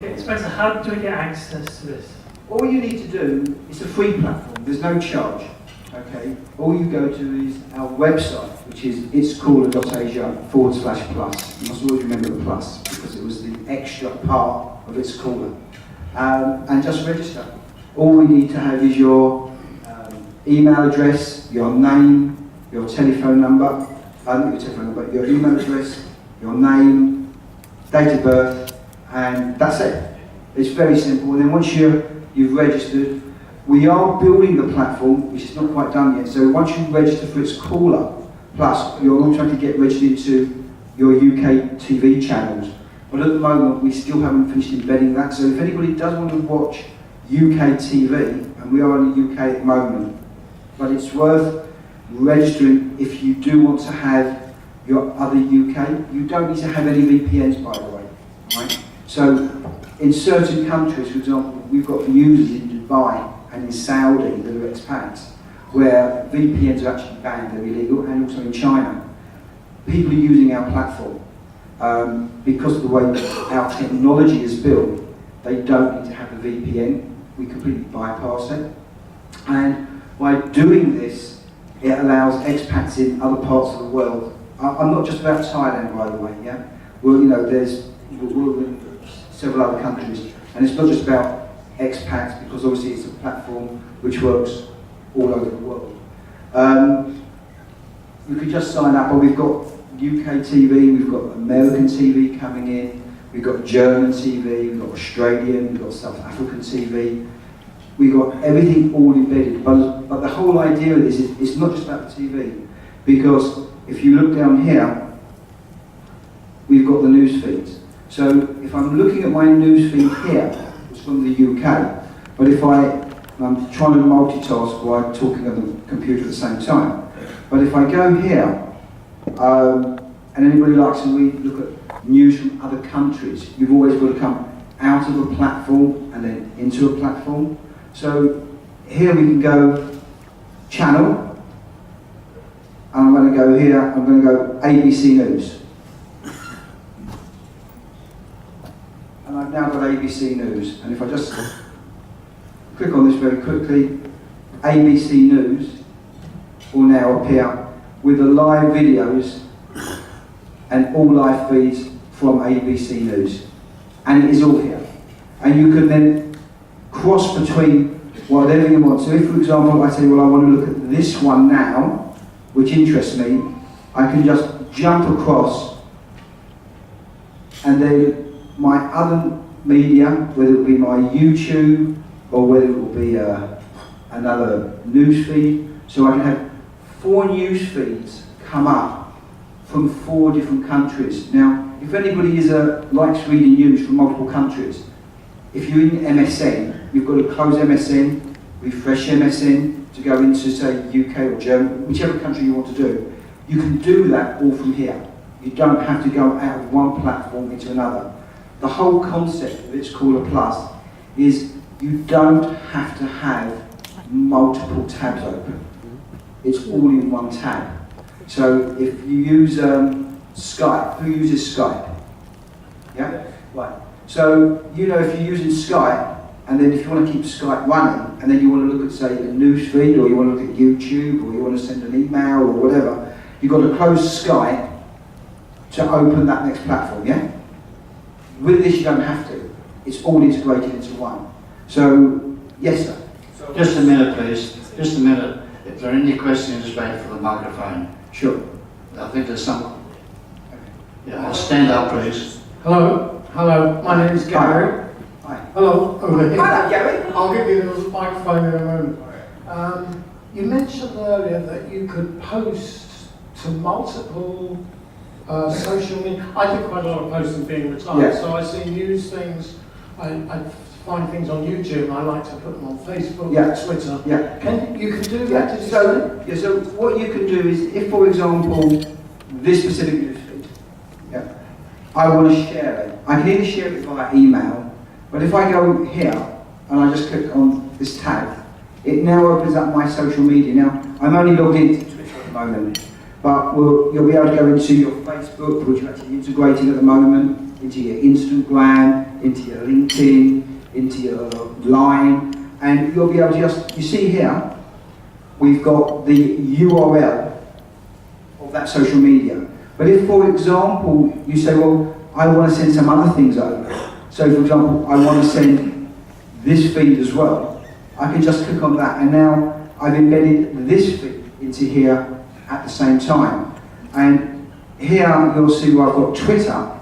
Spencer, how do we get access to this? All you need to do, it's a free platform, there's no charge. Okay, all you go to is our website, which is itscooler.asia/plus. You must always remember the plus because it was the extra part of its cooler. And just register. All we need to have is your email address, your name, your telephone number, your email address, your name, date of birth, and that's it. It's very simple. And then once you've registered, we are building the platform, which is not quite done yet. So once you register for its COOLER Plus, you'll automatically get registered into your UK TV channels. But at the moment, we still haven't finished embedding that. So if anybody does want to watch UK TV, and we are in the UK at the moment, but it's worth registering if you do want to have your other UK. You don't need to have any VPNs, by the way. Right? So in certain countries, for example, we've got users in Dubai and in Saudi that are expats, where VPNs are actually banned, they're illegal, and also in China. People are using our platform because of the way our technology is built. They don't need to have a VPN. We completely bypass it. And by doing this, it allows expats in other parts of the world. I'm not just about Thailand, by the way. Yeah, well, you know, we're in several other countries, and it's not just about expats, because obviously it's a platform which works all over the world. You could just sign up, or we've got UK TV, we've got American TV coming in, we've got German TV, we've got Australian, we've got South African TV. We've got everything all embedded, but the whole idea of this is it's not just about the TV, because if you look down here, we've got the news feeds. So if I'm looking at my news feed here, it's from the UK, but if I'm trying to multitask while talking on the computer at the same time, but if I go here, and anybody likes to look at news from other countries, you've always got to come out of a platform and then into a platform. So here we can go channel, and I'm going to go here, I'm going to go ABC News. And I've now got ABC News, and if I just click on this very quickly, ABC News will now appear with the live videos and all live feeds from ABC News. And it is all here. And you can then cross between whatever you want. So if, for example, I say, well, I want to look at this one now, which interests me, I can just jump across, and then my other media, whether it be my YouTube, or whether it will be another news feed, so I can have 4 news feeds come up from 4 different countries. Now, if anybody likes reading news from multiple countries, if you're in MSN, you've got to close MSN, refresh MSN to go into, say, UK or Germany, whichever country you want to do. You can do that all from here. You don't have to go out of one platform into another. The whole concept of its COOLER Plus is you don't have to have multiple tabs open. It's all in one tab. So if you use Skype, who uses Skype? Yeah? Right. So, you know, if you're using Skype, and then if you want to keep Skype running, and then you want to look at, say, a news feed, or you want to look at YouTube, or you want to send an email, or whatever, you've got to close Skype to open that next platform, yeah? With this, you don't have to. It's all integrated into one. So, yes, sir? Just a minute, please. Just a minute. If there are any questions, just wait for the microphone. Sure. I think there's some. Yeah, stand up, please. Hello, my name is Gary. Hi. Hello, over here. Hello, Gary. I'll give you the microphone in a moment. You mentioned earlier that you could post to multiple social media. I do quite a lot of posting being retired, Yeah. so I see news things, I find things on YouTube, and I like to put them on Facebook, Yeah. Twitter. Yeah. You can do Yeah. that, did you So say? what you can do is, if, for example, this specific news feed, yeah, I want to share it. I can either share it via email, but if I go here and I just click on this tab, it now opens up my social media. Now, I'm only logged into Twitter at the moment, but you'll be able to go into your Facebook, which you're actually integrating at the moment, into your Instagram, into your LinkedIn, into your Line, and you'll be able to just, you see here, we've got the URL of that social media. But if, for example, you say, well, I want to send some other things over. So, for example, I want to send this feed as well. I can just click on that, and now I've embedded this feed into here at the same time. And here you'll see where I've got Twitter,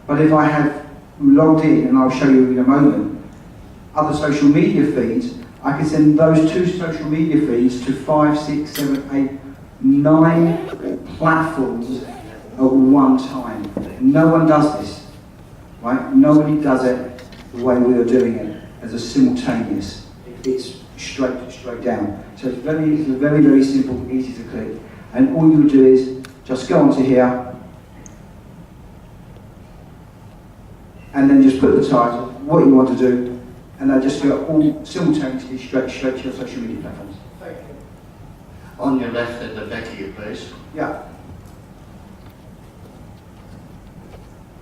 but if I have logged in, and I'll show you in a moment, other social media feeds, I can send those 2 social media feeds to 5, 6, 7, 8, 9 platforms at one time. No one does this, right? Nobody does it the way we are doing it, as a simultaneous. It's straight down. So it's very, very simple, easy to click. And all you do is just go onto here, and then just put the title, what you want to do, and they'll just go all simultaneously straight to your social media platforms. Thank you. On your left at the back of your place. Yeah.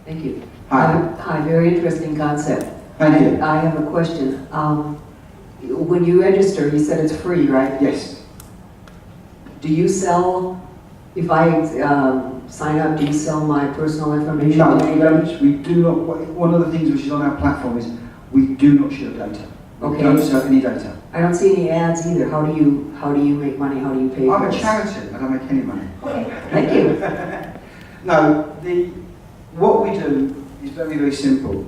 Thank you. Hi. Hi, very interesting concept. Thank you. I have a question. When you register, you said it's free, right? Yes. Do you sell, if I sign up, do you sell my personal information? No, to anybody? we do not. One of the things which is on our platform is we do not share data. Okay. We don't sell any data. I don't see any ads either. How do you make money? How do you pay for I'm a this? charity. I don't make any money. Okay, thank you. No, what we do is very simple.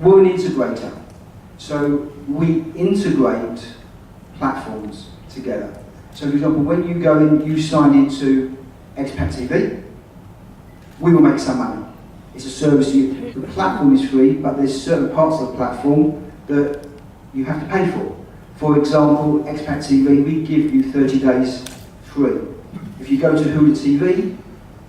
We're an integrator. So we integrate platforms together. So for example, when you go in, you sign into Expat TV, we will make some money. It's a service, the platform is free, but there's certain parts of the platform that you have to pay for. For example, Expat TV, we give you 30 days free. If you go to HoolaTV,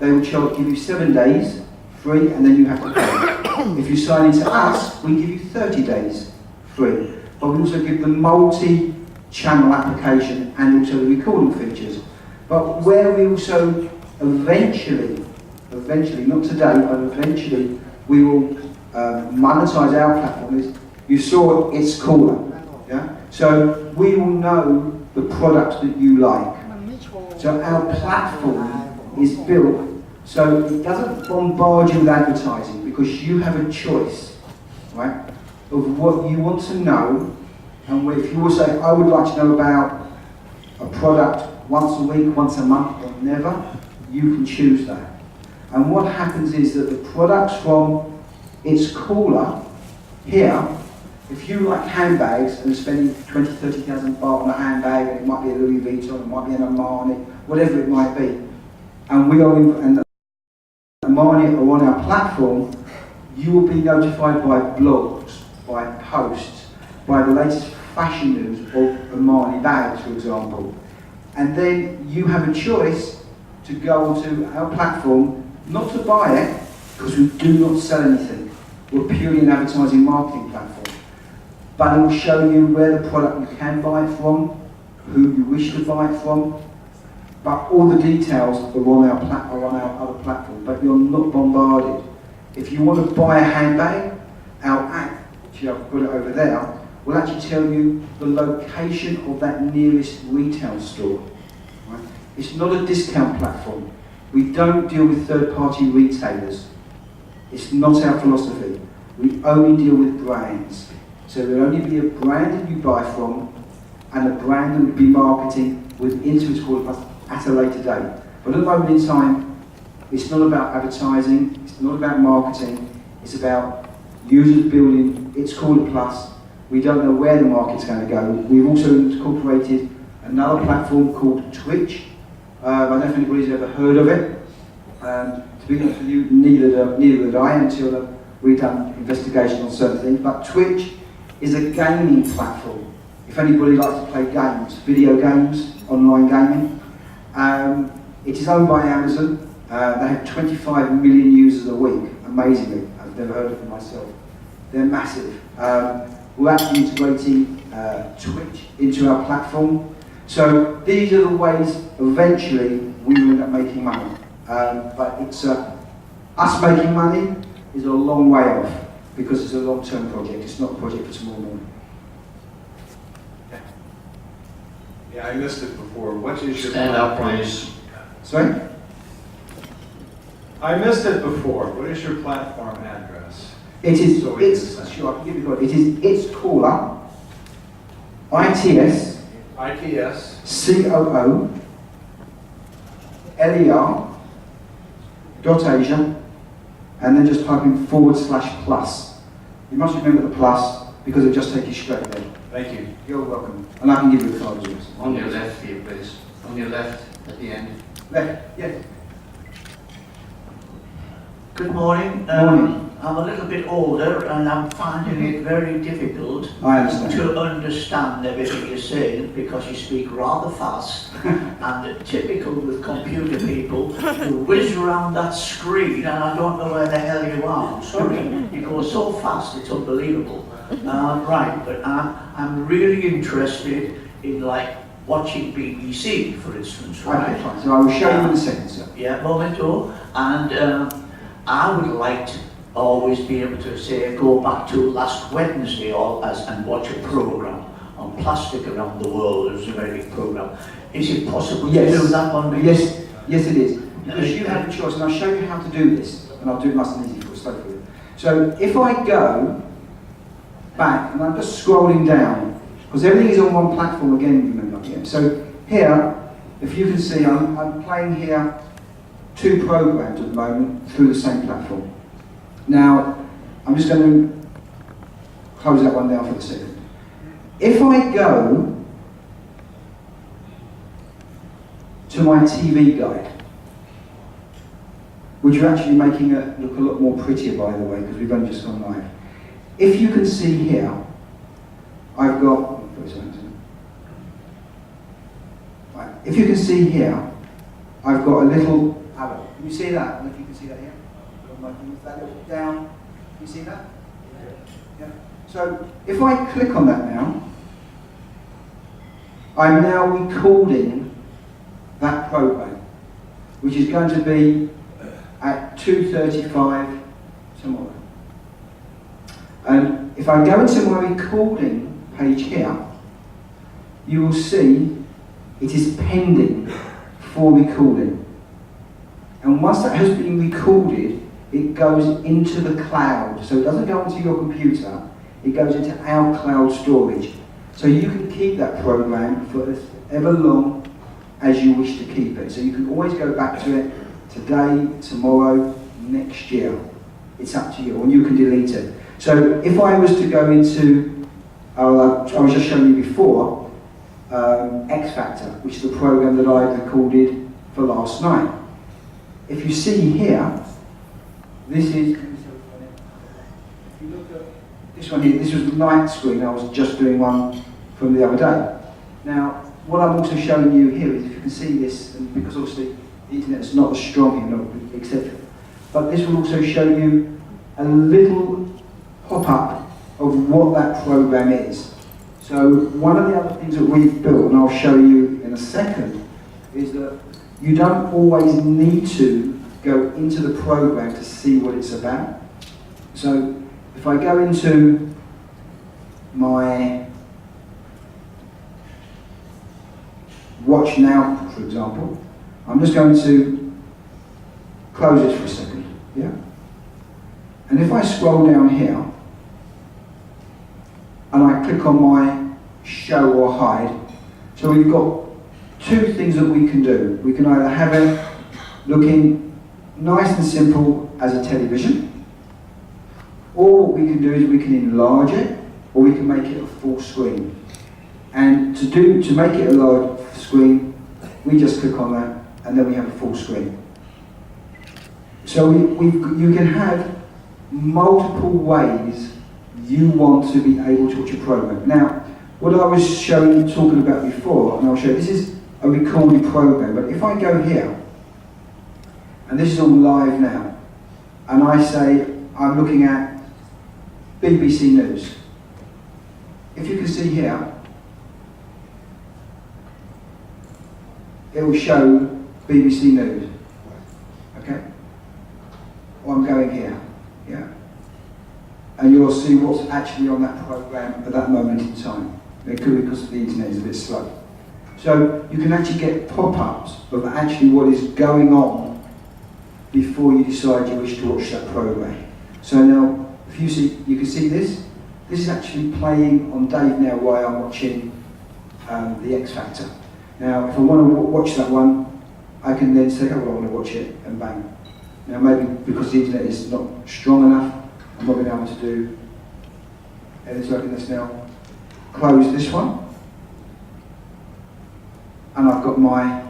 they will give you 7 days free, and then you have to pay. If you sign into us, we give you 30 days free. But we also give the multi-channel application and also the recording features. But where we also eventually, not today, but eventually, we will monetize our platform is, you saw it's COOLR. Yeah? So we will know the products that you like. So our platform is built so it doesn't bombard you with advertising, because you have a choice, right, of what you want to know. And if you will say, I would like to know about a product once a week, once a month, or never, you can choose that. And what happens is that the products from its COOLR here, if you like handbags and spending 20, 30,000 baht on a handbag, and it might be a Louis Vuitton, it might be an Armani, whatever it might be, and we are and Armani are on our platform, you will be notified by blogs, by posts, by the latest fashion news of Armani bags, for example. And then you have a choice to go onto our platform, not to buy it, because we do not sell anything. We're purely an advertising marketing platform. But it will show you where the product you can buy it from, who you wish to buy it from. But all the details are on our other platform, but you're not bombarded. If you want to buy a handbag, our app, which I've got it over there, will actually tell you the location of that nearest retail store. Right? It's not a discount platform. We don't deal with third-party retailers. It's not our philosophy. We only deal with brands. So there'll only be a brand that you buy from, and a brand that would be marketing into its COOLR Plus at a later date. But at the moment in time, it's not about advertising, it's not about marketing, it's about users building its COOLR Plus. We don't know where the market's going to go. We've also incorporated another platform called Twitch. I don't know if anybody's ever heard of it. To be honest with you, neither did I until we've done investigation on certain things. But Twitch is a gaming platform. If anybody likes to play games, video games, online gaming, it is owned by Amazon. They have 25 million users a week, amazingly. I've never heard of them myself. They're massive. We're actually integrating Twitch into our platform. So these are the ways eventually we will end up making money. But it's us making money is a long way off. because it's a long-term project. It's not a project for tomorrow morning. Yeah, I missed it before. What is your Stand up, platform? please. Sorry? I missed it before. What is your platform address? It is, So we can it's, send. sure, I can give you it is COOLR, iTS, ITS. COOLER.Asia, and then just type in /plus. You must remember the plus because it'll just take you straight there. Thank you. You're welcome. And I can give you a card address. On your left here, please. On your left at the end. Left, yes. Good morning. Morning. I'm a little bit older and I'm finding it very difficult I understand. to understand everything you're saying because you speak rather fast and typical with computer people who whiz around that screen and I don't know where the hell you are. I'm sorry, you go so fast it's unbelievable. Right, but I'm really interested in like watching BBC, for instance, right? Okay, fine. So I will show you in a second, sir. Yeah, momento. And I would like to always be able to say, go back to last Wednesday and watch a program on plastic around the world. It was a very big program. Is it possible to do that one? Yes, yes it is. Because you have a choice, and I'll show you how to do this, and I'll do it nice and easy for you. So if I go back, and I'm just scrolling down, because everything is on one platform again, remember. Yeah. So here, if you can see, I'm playing here 2 programs at the moment through the same platform. Now, I'm just going to close that one down for a second. If I go to my TV guide, which are actually making it look a lot more prettier, by the way, because we've only just gone live. If you can see here, I've got, right, if you can see here, I've got a little arrow. Can you see that? I don't know if you can see that here. That little down. Can you see that? Yeah. So if I click on that now, I'm now recording that program, which is going to be at 2:35 tomorrow. And if I go into my recording page here, you will see it is pending for recording. And once that has been recorded, it goes into the cloud. So it doesn't go into your computer, it goes into our cloud storage. So you can keep that program for as ever long as you wish to keep it. So you can always go back to it today, tomorrow, next year. It's up to you, and you can delete it. So if I was to go into, I was just showing you before, X Factor, which is the program that I recorded for last night. If you see here, this is, if you look at this one here, this was the night screen. I was just doing one from the other day. Now, what I'm also showing you here is, if you can see this, and because obviously the internet is not as strong here, etc. But this will also show you a little pop-up of what that program is. So one of the other things that we've built, and I'll show you in a second, is that you don't always need to go into the program to see what it's about. So if I go into my Watch Now, for example, I'm just going to close this for a second, yeah? And if I scroll down here, and I click on my show or hide, so we've got 2 things that we can do. We can either have it looking nice and simple as a television, or what we can do is we can enlarge it, or we can make it a full screen. And to make it a large screen, we just click on that, and then we have a full screen. So you can have multiple ways you want to be able to watch a program. Now, what I was talking about before, and I'll show you, this is a recorded program, but if I go here, and this is on live now, and I say I'm looking at BBC News. If you can see here, it will show BBC News. Okay? Or I'm going here. Yeah. and you'll see what's actually on that program at that moment in time. It could be because the internet is a bit slow. So you can actually get pop-ups of actually what is going on before you decide you wish to watch that program. So now, if you see, you can see this. This is actually playing on Dave now while I'm watching the X Factor. Now, if I want to watch that one, I can then say, oh, well, I want to watch it, and bang. Now, maybe because the internet is not strong enough, I'm not going to be able to do anything. So I can just now close this one, and I've got my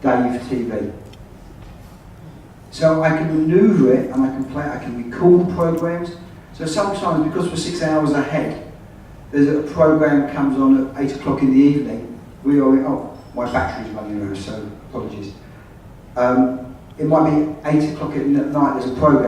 Dave TV. So I can maneuver it, and I can play. I can record programs. So sometimes, because we're 6 hours ahead, there's a program comes on at 8 o'clock in the evening. We are, oh, my battery's running low, so apologies. It might be 8 o'clock at night, there's a program.